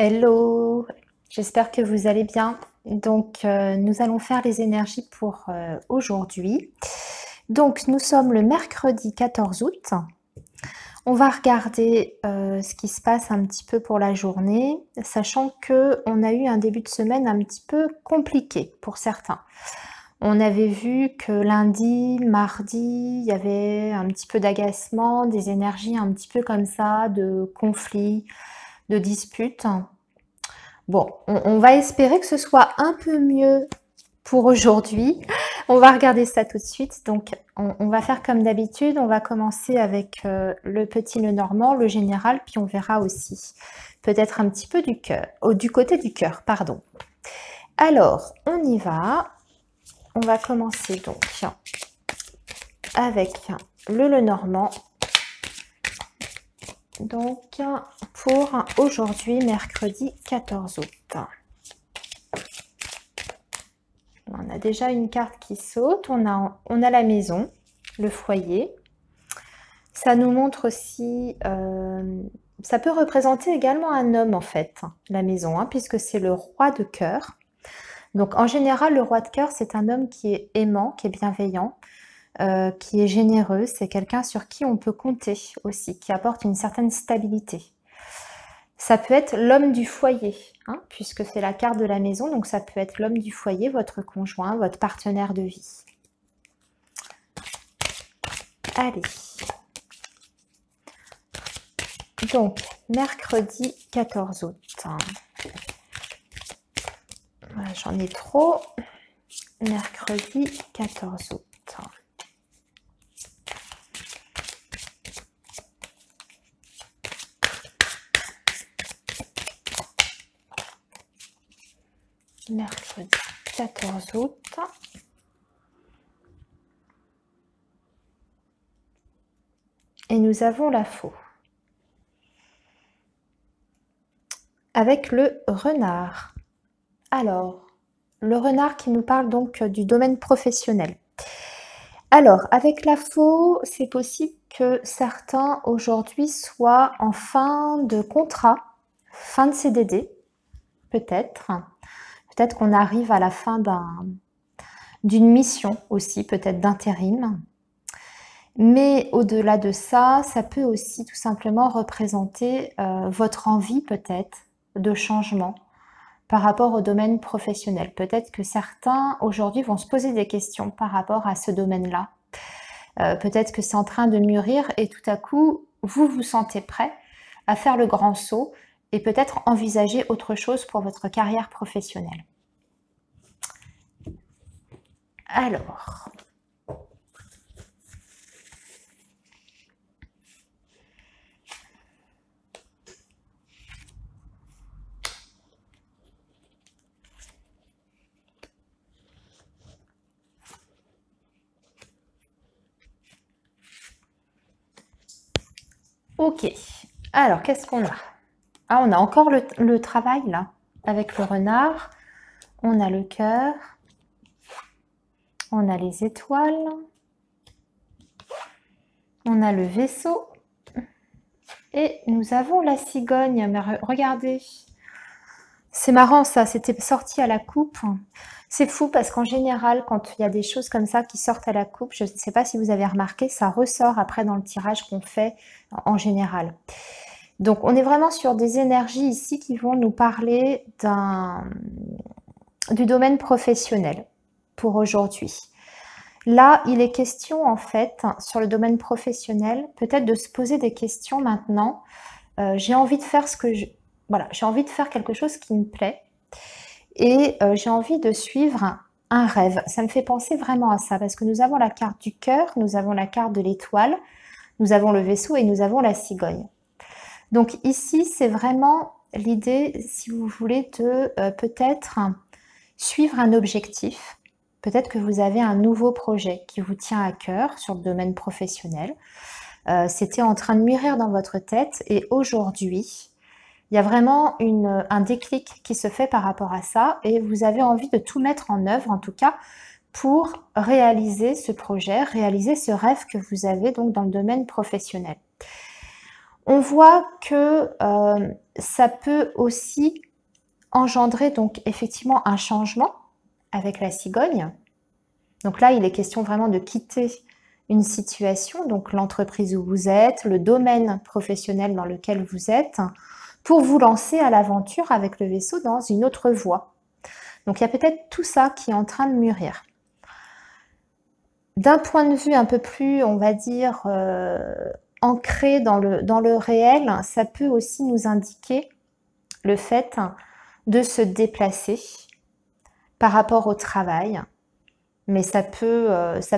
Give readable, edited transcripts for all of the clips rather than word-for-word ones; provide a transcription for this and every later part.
Hello, j'espère que vous allez bien. Donc, nous allons faire les énergies pour aujourd'hui. Donc, nous sommes le mercredi 14 août. On va regarder ce qui se passe un petit peu pour la journée, sachant qu'on a eu un début de semaine un petit peu compliqué pour certains. On avait vu que lundi, mardi, il y avait un petit peu d'agacement, des énergies un petit peu comme ça, de conflits, de disputes. Bon, on va espérer que ce soit un peu mieux pour aujourd'hui. On va regarder ça tout de suite. Donc, on va faire comme d'habitude. On va commencer avec le petit nœud normand, le général, puis on verra aussi peut-être un petit peu du cœur, du côté du cœur, pardon. Alors, on y va. On va commencer donc avec le nœud normand. Donc, pour aujourd'hui, mercredi 14 août. On a déjà une carte qui saute. On a la maison, le foyer. Ça nous montre aussi... ça peut représenter également un homme, en fait, la maison, puisque c'est le roi de cœur. Donc, en général, le roi de cœur, c'est un homme qui est aimant, qui est bienveillant, qui est généreux. C'est quelqu'un sur qui on peut compter aussi, qui apporte une certaine stabilité. Ça peut être l'homme du foyer, puisque c'est la carte de la maison, donc ça peut être l'homme du foyer, votre conjoint, votre partenaire de vie. Allez. Donc, mercredi 14 août. Voilà, j'en ai trop. Mercredi 14 août. Mercredi 14 août. Et nous avons la faux. Avec le renard. Alors, le renard qui nous parle donc du domaine professionnel. Alors, avec la faux, c'est possible que certains aujourd'hui soient en fin de contrat, fin de CDD, peut-être. Peut-être qu'on arrive à la fin d'une mission aussi, peut-être d'intérim. Mais au-delà de ça, ça peut aussi tout simplement représenter votre envie peut-être de changement par rapport au domaine professionnel. Peut-être que certains aujourd'hui vont se poser des questions par rapport à ce domaine-là. Peut-être que c'est en train de mûrir et tout à coup, vous vous sentez prêt à faire le grand saut et peut-être envisager autre chose pour votre carrière professionnelle. Alors, ok, alors qu'est-ce qu'on a? Ah, on a encore le travail là, avec le renard. On a le cœur. On a les étoiles. On a le vaisseau. Et nous avons la cigogne. Mais regardez, c'est marrant ça, c'était sorti à la coupe. C'est fou parce qu'en général, quand il y a des choses comme ça qui sortent à la coupe, je ne sais pas si vous avez remarqué, ça ressort après dans le tirage qu'on fait en général. Donc, on est vraiment sur des énergies ici qui vont nous parler du domaine professionnel pour aujourd'hui. Là, il est question en fait, sur le domaine professionnel, peut-être de se poser des questions maintenant. J'ai envie de faire voilà, j'ai envie de faire quelque chose qui me plaît et j'ai envie de suivre un rêve. Ça me fait penser vraiment à ça parce que nous avons la carte du cœur, nous avons la carte de l'étoile, nous avons le vaisseau et nous avons la cigogne. Donc ici, c'est vraiment l'idée, si vous voulez, de peut-être suivre un objectif. Peut-être que vous avez un nouveau projet qui vous tient à cœur sur le domaine professionnel. C'était en train de mûrir dans votre tête et aujourd'hui, il y a vraiment un déclic qui se fait par rapport à ça et vous avez envie de tout mettre en œuvre, en tout cas, pour réaliser ce projet, réaliser ce rêve que vous avez donc dans le domaine professionnel. On voit que ça peut aussi engendrer donc effectivement un changement avec la cigogne. Donc là, il est question vraiment de quitter une situation, donc l'entreprise où vous êtes, le domaine professionnel dans lequel vous êtes, pour vous lancer à l'aventure avec le vaisseau dans une autre voie. Donc il y a peut-être tout ça qui est en train de mûrir. D'un point de vue un peu plus, on va dire, ancré dans le réel, ça peut aussi nous indiquer le fait de se déplacer par rapport au travail. Mais ça peut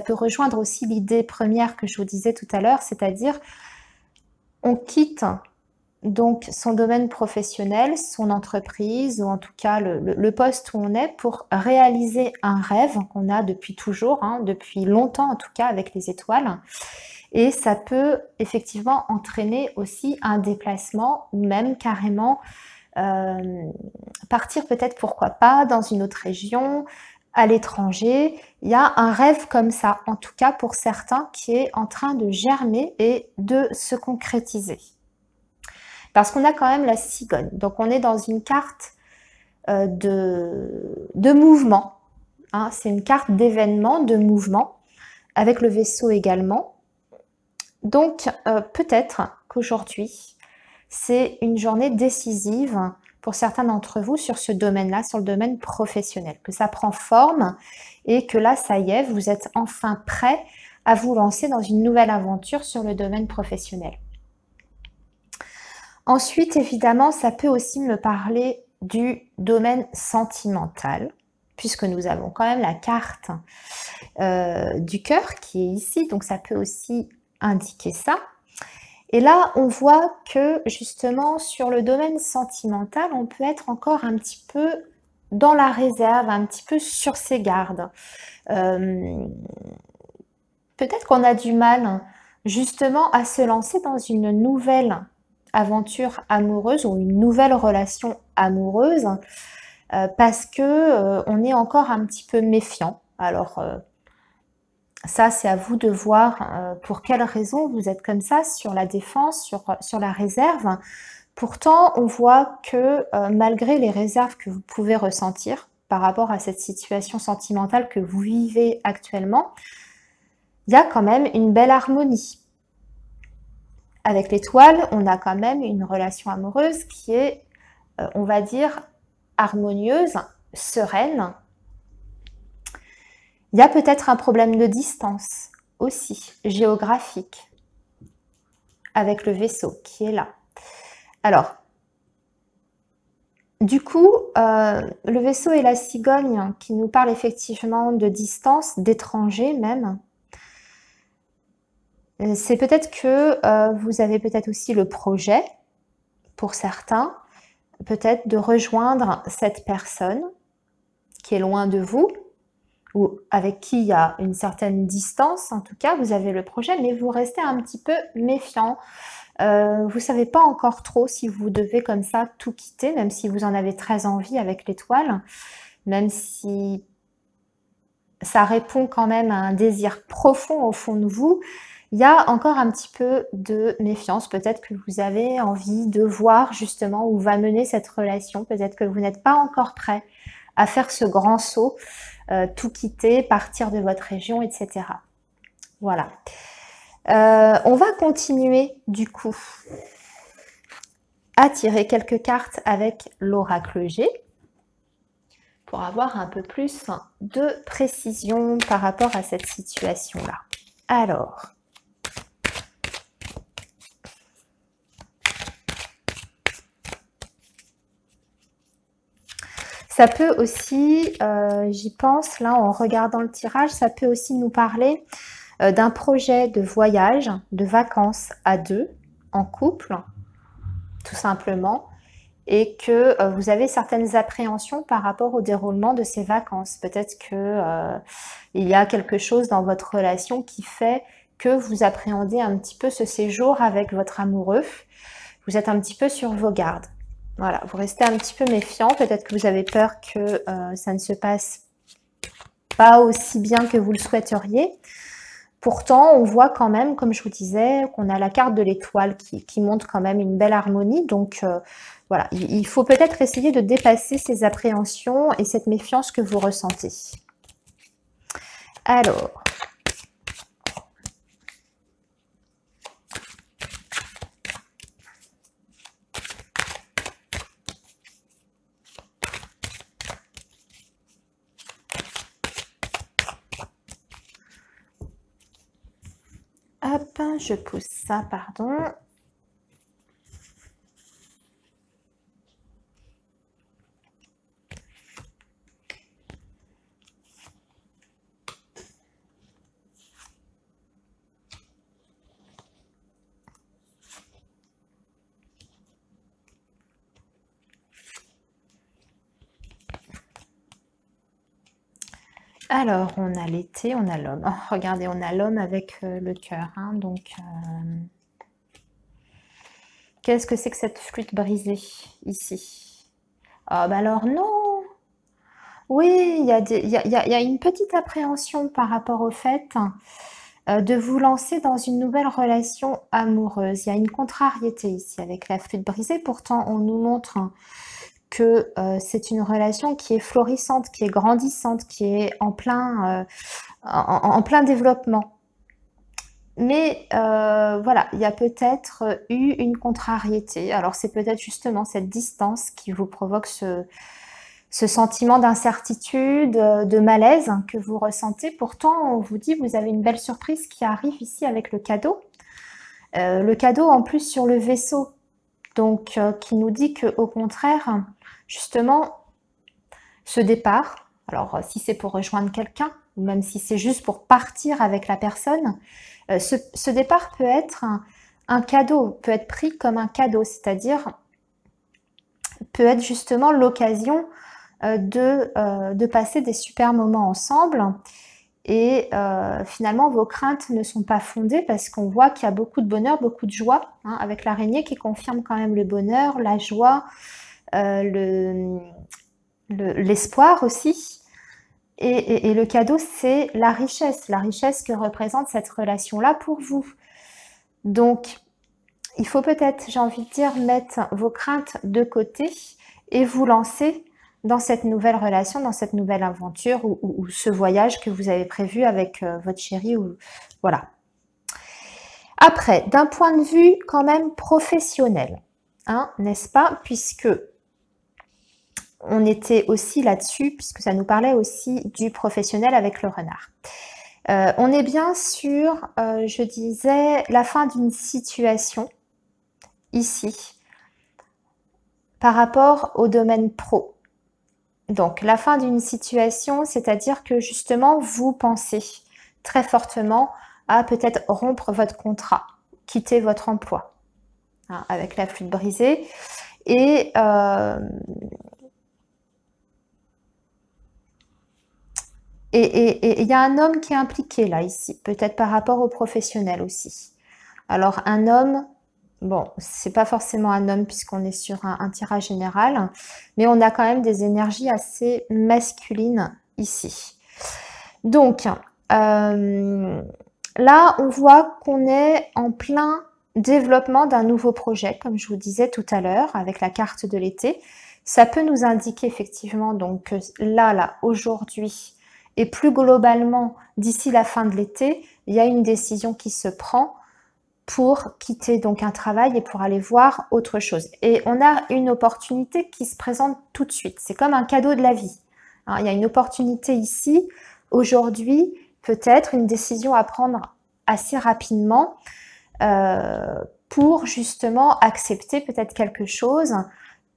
rejoindre aussi l'idée première que je vous disais tout à l'heure, c'est-à-dire on quitte donc son domaine professionnel, son entreprise, ou en tout cas le poste où on est, pour réaliser un rêve qu'on a depuis toujours, hein, depuis longtemps en tout cas avec les étoiles. Et ça peut effectivement entraîner aussi un déplacement, ou même carrément partir peut-être, pourquoi pas, dans une autre région, à l'étranger. Il y a un rêve comme ça, en tout cas pour certains, qui est en train de germer et de se concrétiser. Parce qu'on a quand même la cigogne. Donc on est dans une carte de mouvement. Hein. C'est une carte d'événement, de mouvement, avec le vaisseau également. Donc peut-être qu'aujourd'hui, c'est une journée décisive pour certains d'entre vous sur ce domaine-là, sur le domaine professionnel, que ça prend forme et que là, ça y est, vous êtes enfin prêt à vous lancer dans une nouvelle aventure sur le domaine professionnel. Ensuite, évidemment, ça peut aussi me parler du domaine sentimental, puisque nous avons quand même la carte du cœur qui est ici, donc ça peut aussi indiquer ça. Et là, on voit que justement, sur le domaine sentimental, on peut être encore un petit peu dans la réserve, un petit peu sur ses gardes. Peut-être qu'on a du mal justement à se lancer dans une nouvelle aventure amoureuse ou une nouvelle relation amoureuse parce que on est encore un petit peu méfiant. Alors ça, c'est à vous de voir pour quelles raisons vous êtes comme ça sur la défense, sur la réserve. Pourtant, on voit que malgré les réserves que vous pouvez ressentir par rapport à cette situation sentimentale que vous vivez actuellement, il y a quand même une belle harmonie. Avec l'étoile, on a quand même une relation amoureuse qui est, on va dire, harmonieuse, sereine. Il y a peut-être un problème de distance aussi, géographique, avec le vaisseau qui est là. Alors, du coup, le vaisseau et la cigogne qui nous parlent effectivement de distance, d'étrangers même, c'est peut-être que vous avez peut-être aussi le projet, pour certains, peut-être de rejoindre cette personne qui est loin de vous, ou avec qui il y a une certaine distance, en tout cas, vous avez le projet, mais vous restez un petit peu méfiant. Vous ne savez pas encore trop si vous devez comme ça tout quitter, même si vous en avez très envie avec l'étoile, même si ça répond quand même à un désir profond au fond de vous. Il y a encore un petit peu de méfiance. Peut-être que vous avez envie de voir justement où va mener cette relation. Peut-être que vous n'êtes pas encore prêt à faire ce grand saut, tout quitter, partir de votre région, etc. Voilà. On va continuer du coup à tirer quelques cartes avec l'oracle G pour avoir un peu plus de précision par rapport à cette situation-là. Alors, ça peut aussi, j'y pense là en regardant le tirage, ça peut aussi nous parler d'un projet de voyage, de vacances à deux, en couple, tout simplement, et que vous avez certaines appréhensions par rapport au déroulement de ces vacances. Peut-être que il y a quelque chose dans votre relation qui fait que vous appréhendez un petit peu ce séjour avec votre amoureux. Vous êtes un petit peu sur vos gardes. Voilà, vous restez un petit peu méfiant. Peut-être que vous avez peur que ça ne se passe pas aussi bien que vous le souhaiteriez. Pourtant, on voit quand même, comme je vous disais, qu'on a la carte de l'étoile qui montre quand même une belle harmonie. Donc, voilà, il faut peut-être essayer de dépasser ces appréhensions et cette méfiance que vous ressentez. Alors, hop, je pousse ça, pardon. Alors, on a l'été, on a l'homme. Oh, regardez, on a l'homme avec le cœur. Hein, donc, qu'est-ce que c'est que cette flûte brisée ici? Ah, bah alors non. Oui, il y a une petite appréhension par rapport au fait de vous lancer dans une nouvelle relation amoureuse. Il y a une contrariété ici avec la flûte brisée. Pourtant, on nous montre que c'est une relation qui est florissante, qui est grandissante, qui est en plein développement. Mais voilà, il y a peut-être eu une contrariété. Alors c'est peut-être justement cette distance qui vous provoque ce sentiment d'incertitude, de malaise que vous ressentez. Pourtant, on vous dit, vous avez une belle surprise qui arrive ici avec le cadeau. Le cadeau en plus sur le vaisseau. Donc, qui nous dit qu'au contraire, justement, ce départ, alors si c'est pour rejoindre quelqu'un, ou même si c'est juste pour partir avec la personne, ce départ peut être un cadeau, peut être pris comme un cadeau, c'est-à-dire peut être justement l'occasion de passer des super moments ensemble. Et finalement, vos craintes ne sont pas fondées parce qu'on voit qu'il y a beaucoup de bonheur, beaucoup de joie, hein, avec l'araignée qui confirme quand même le bonheur, la joie, l'espoir aussi. Et le cadeau, c'est la richesse que représente cette relation-là pour vous. Donc, il faut peut-être, j'ai envie de dire, mettre vos craintes de côté et vous lancer dans cette nouvelle relation, dans cette nouvelle aventure ou ce voyage que vous avez prévu avec votre chéri. Voilà. Après, d'un point de vue quand même professionnel, hein, n'est-ce pas? Puisque on était aussi là-dessus, puisque ça nous parlait aussi du professionnel avec le renard. On est bien sur, je disais, la fin d'une situation ici par rapport au domaine pro. Donc, la fin d'une situation, c'est-à-dire que justement, vous pensez très fortement à peut-être rompre votre contrat, quitter votre emploi, hein, avec la flûte brisée. Et il y a un homme qui est impliqué là, ici, peut-être par rapport au professionnel aussi. Alors, un homme, bon, c'est pas forcément un homme puisqu'on est sur un tirage général, mais on a quand même des énergies assez masculines ici. Donc, là, on voit qu'on est en plein développement d'un nouveau projet, comme je vous disais tout à l'heure, avec la carte de l'été. Ça peut nous indiquer effectivement donc que là, aujourd'hui, et plus globalement, d'ici la fin de l'été, il y a une décision qui se prend pour quitter donc un travail et pour aller voir autre chose. Et on a une opportunité qui se présente tout de suite. C'est comme un cadeau de la vie. Hein, il y a une opportunité ici, aujourd'hui, peut-être une décision à prendre assez rapidement pour justement accepter peut-être quelque chose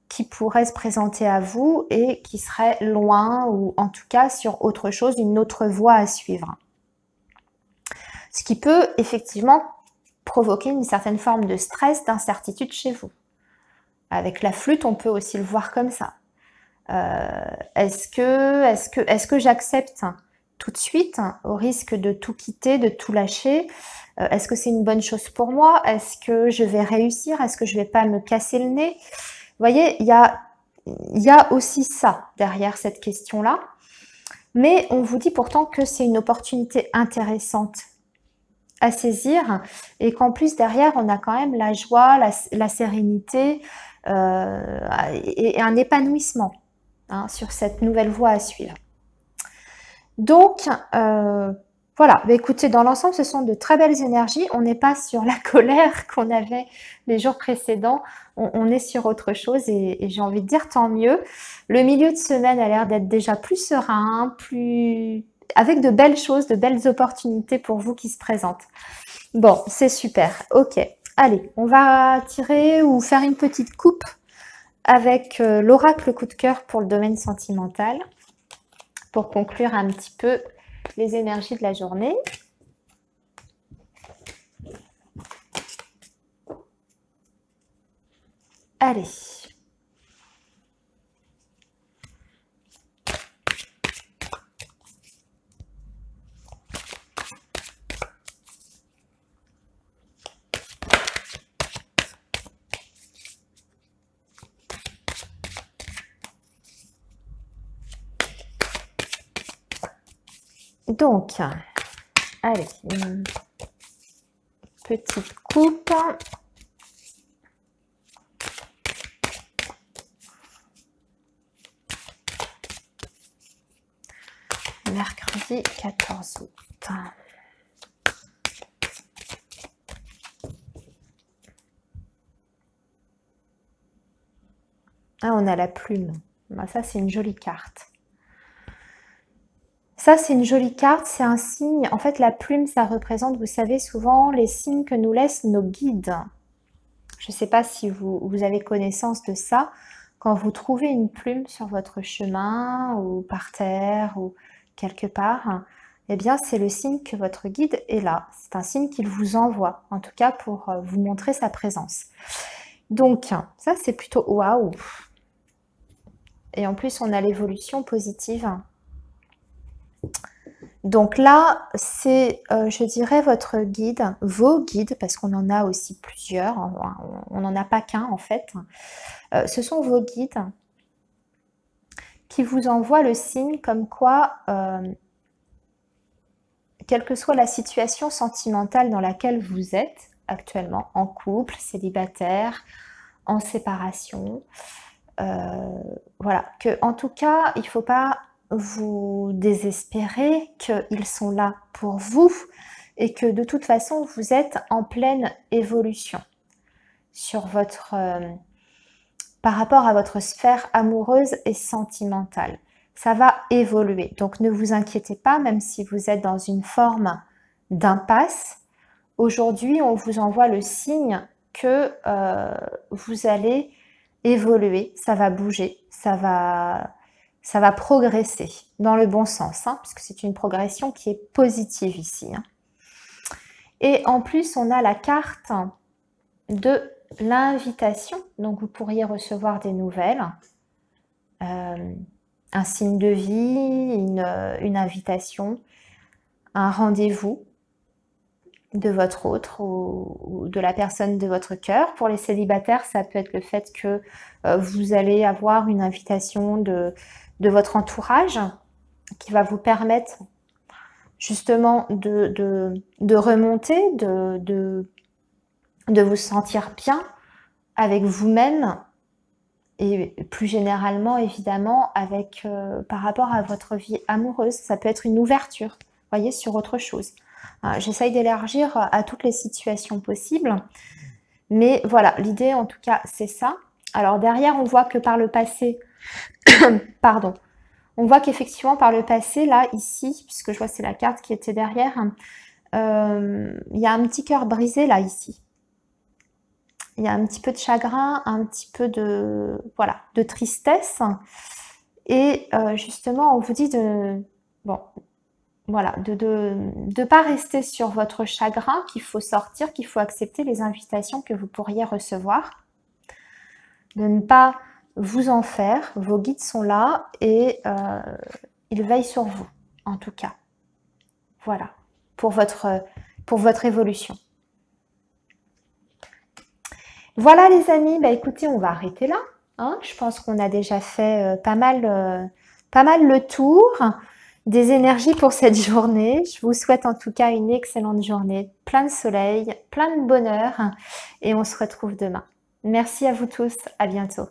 qui pourrait se présenter à vous et qui serait loin ou en tout cas sur autre chose, une autre voie à suivre. Ce qui peut effectivement provoquer une certaine forme de stress, d'incertitude chez vous. Avec la flûte, on peut aussi le voir comme ça. Est-ce que j'accepte tout de suite au risque de tout quitter, de tout lâcher? Est-ce que c'est une bonne chose pour moi? Est-ce que je vais réussir? Est-ce que je vais pas me casser le nez? Vous voyez, il y a aussi ça derrière cette question-là. Mais on vous dit pourtant que c'est une opportunité intéressante à saisir et qu'en plus derrière on a quand même la joie, la sérénité et un épanouissement hein, sur cette nouvelle voie à suivre. Donc voilà, bah, écoutez, dans l'ensemble ce sont de très belles énergies, on n'est pas sur la colère qu'on avait les jours précédents, on est sur autre chose et j'ai envie de dire tant mieux. Le milieu de semaine a l'air d'être déjà plus serein, avec de belles choses, de belles opportunités pour vous qui se présentent. Bon, c'est super. Ok. Allez, on va tirer ou faire une petite coupe avec l'oracle coup de cœur pour le domaine sentimental pour conclure un petit peu les énergies de la journée. Allez. Donc, allez, une petite coupe. Mercredi 14 août. Ah, on a la plume. Bah, ça, c'est une jolie carte. Ça, c'est une jolie carte, c'est un signe. En fait, la plume, ça représente, vous savez, souvent les signes que nous laissent nos guides. Je ne sais pas si vous avez connaissance de ça. Quand vous trouvez une plume sur votre chemin ou par terre ou quelque part, eh bien, c'est le signe que votre guide est là. C'est un signe qu'il vous envoie, en tout cas pour vous montrer sa présence. Donc, ça, c'est plutôt waouh. Et en plus, on a l'évolution positive. Donc là, c'est, je dirais, votre guide, vos guides, parce qu'on en a aussi plusieurs, on n'en a pas qu'un en fait. Ce sont vos guides qui vous envoient le signe comme quoi, quelle que soit la situation sentimentale dans laquelle vous êtes actuellement, en couple, célibataire, en séparation, voilà, que en tout cas, il ne faut pas vous désespérer, qu'ils sont là pour vous et que de toute façon, vous êtes en pleine évolution sur votre, par rapport à votre sphère amoureuse et sentimentale. Ça va évoluer, donc ne vous inquiétez pas, même si vous êtes dans une forme d'impasse. Aujourd'hui, on vous envoie le signe que vous allez évoluer, ça va bouger, ça va progresser dans le bon sens, hein, parce que c'est une progression qui est positive ici. Hein. Et en plus, on a la carte de l'invitation, donc vous pourriez recevoir des nouvelles, un signe de vie, une invitation, un rendez-vous de votre autre ou de la personne de votre cœur. Pour les célibataires, ça peut être le fait que vous allez avoir une invitation de votre entourage qui va vous permettre justement de remonter, de vous sentir bien avec vous-même et plus généralement évidemment avec par rapport à votre vie amoureuse. Ça peut être une ouverture, voyez, sur autre chose. J'essaye d'élargir à toutes les situations possibles, mais voilà, l'idée en tout cas c'est ça. Alors derrière on voit que par le passé, pardon, on voit qu'effectivement par le passé, là ici, puisque je vois c'est la carte qui était derrière, il y a un petit cœur brisé là ici. Il y a un petit peu de chagrin, un petit peu de, voilà, de tristesse. Et justement, on vous dit de, bon, voilà, de pas rester sur votre chagrin, qu'il faut sortir, qu'il faut accepter les invitations que vous pourriez recevoir. De ne pas vous en faire. Vos guides sont là et ils veillent sur vous, en tout cas. Voilà, pour votre évolution. Voilà les amis, bah écoutez, on va arrêter là. Hein. Je pense qu'on a déjà fait pas mal le tour. des énergies pour cette journée. Je vous souhaite en tout cas une excellente journée, plein de soleil, plein de bonheur et on se retrouve demain. Merci à vous tous, à bientôt.